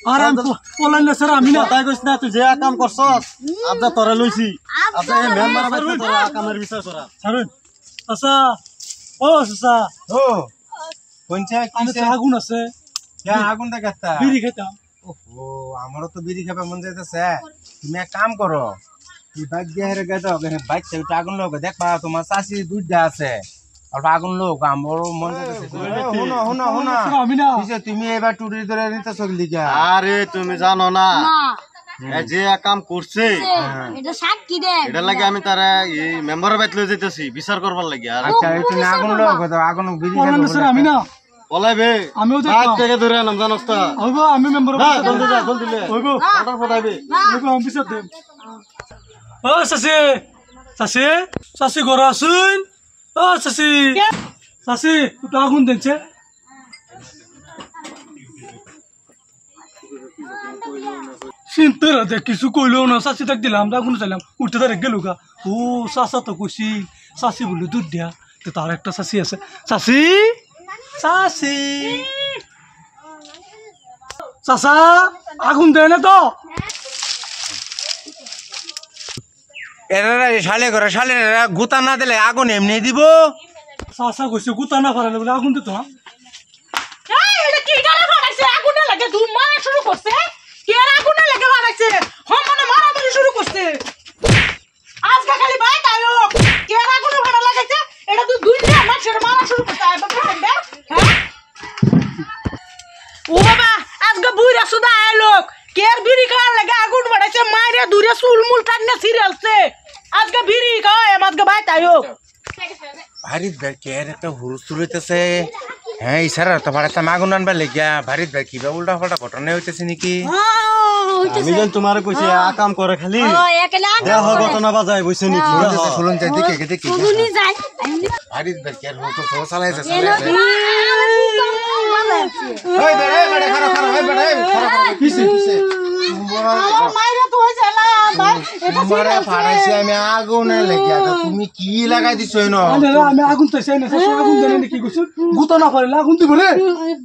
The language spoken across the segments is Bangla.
আরাম পলাইলে স্যার আমি না তাই কইছ না তুই যে কাম করছস আজা তোরে লইছি আজা এই মেম্বার বাইতে তোরা কামের বিচার করা ছাড়ুন চাচা ও চাচা ও কোনটা আমি কিছে আগুন আছে যা আগুন দেখাতা বিড়ি খেতাম ওহো আমারও তো বিড়ি খাবে মন যাইতেছে তুমি এক কাম করো এই বাইক দিয়ে হেরে গেছো বাইক চাইতে আগুন লোক দেখবা তোমার চাষি দুধটা আছে অল্প আগুন লোক আমারও মন যাইতেছে হুনো হুনো হুনো আমি না কিছে তুমি এবার টুরি ধরে নিতেছ লিগা আরে তুমি জানো না এই যে কাম করছে এটা সাক্ষী দেন এটা লাগে আমি তারা এই মেম্বার বাইতে লই যাইতেছি বিচার করবার লাগি আর আচ্ছা তুমি আগুন লোক আগুন বিড়ি পলাইলে স্যার আমি না পলাইবে আমিও বাইক দেখতাম থেকে ধরে আনম জানোস তো হইব আমি মেম্বার না জলদি যা জলদি লে হইব অর্ডার পড়াইবে হইব আমি বিচার দেব ও চাচি চাচি চাচি ঘর আসুন ও চাচি চাচি একটু আগুন দিনছে চিন্তার হাতে কিছু কইলেও না চাচি তাক দিলাম আগুন চাইলাম উঠতে তার গেল গা ও চাচা তো কইছি চাচি বলে দুধ দিয়া তো তার একটা চাচি আছে চাচি চাচি চাচা আগুন দেয় না তো এরা শালে করে শালে গুতা না দিলে আগুন এমনি দিব চাচা কইছে গুতা না পারালে বলে আগুন দিত না এটা কি ডালে বানাইছে আগুনে লাগে ধুম মারা শুরু করছে কে আগুনে লাগে বানাইছে মানে মারামারি শুরু করছে আজকে খালি ভাই তাইও কে আগুনে ভাড়া লাগাইছে এটা তুই দুই দিন মানুষের মারা শুরু করতে আইবা পেছনে হ্যাঁ ও বাবা আজকে বুইরা সুদা আয় লোক কের বিড়ি খাওয়ার লাগে আগুন বানাইছে মাইরে দূরে চুলমুল টান্না সিরিয়ালছে আজকে বিড়ি খাওয়ায় আজকে ভাই তাইও ভারিত ভাই কের একটা হুরুস্তুর হইতেছে হ্যাঁ ইসারা তো ভাড়াতে আগুন আনবার লেগিয়া ভারিত ভাই কিবা উল্টা পাল্টা ঘটনা হইতেছে নাকি আমি যেন তোমারে কইছি কাম করে খালি দেহ ঘটনা বাজায় বইছে নি শুনুন যাই দেখে দেখে শুনি যায় ভারিত ভাই কের হুতো তো চালাইছে ওই বেড়ে খারাপ খারাপ হয় বেড়ে খারাপ কিসে কিসে মাইরে তো হইছে না ভাই তোমারে ফাড়াইছি আমি আগুনে লেগিয়া তুমি কি লাগাই দিছো এনো আমি আগুন তো চাই না চাচা আগুন দেয় না কি কইছ গুতা না পারালে আগুন দিব রে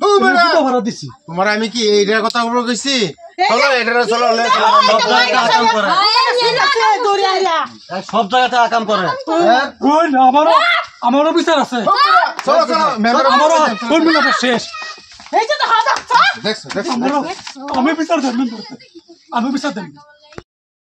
ও বেড়া গুতা ভরা দিছি তোমার আমি কি এইটার কথা বলে কইছি চলো এটারে চলো কাম করে সব জায়গাতে কাম করে কই না আমারও বিচার আছে চলো চলো মেম্বার আমারও কোন মিনিট শেষ এই যে তো হাত দেখছো দেখছো আমারও আমি বিচার দেব আমি বিচার দেব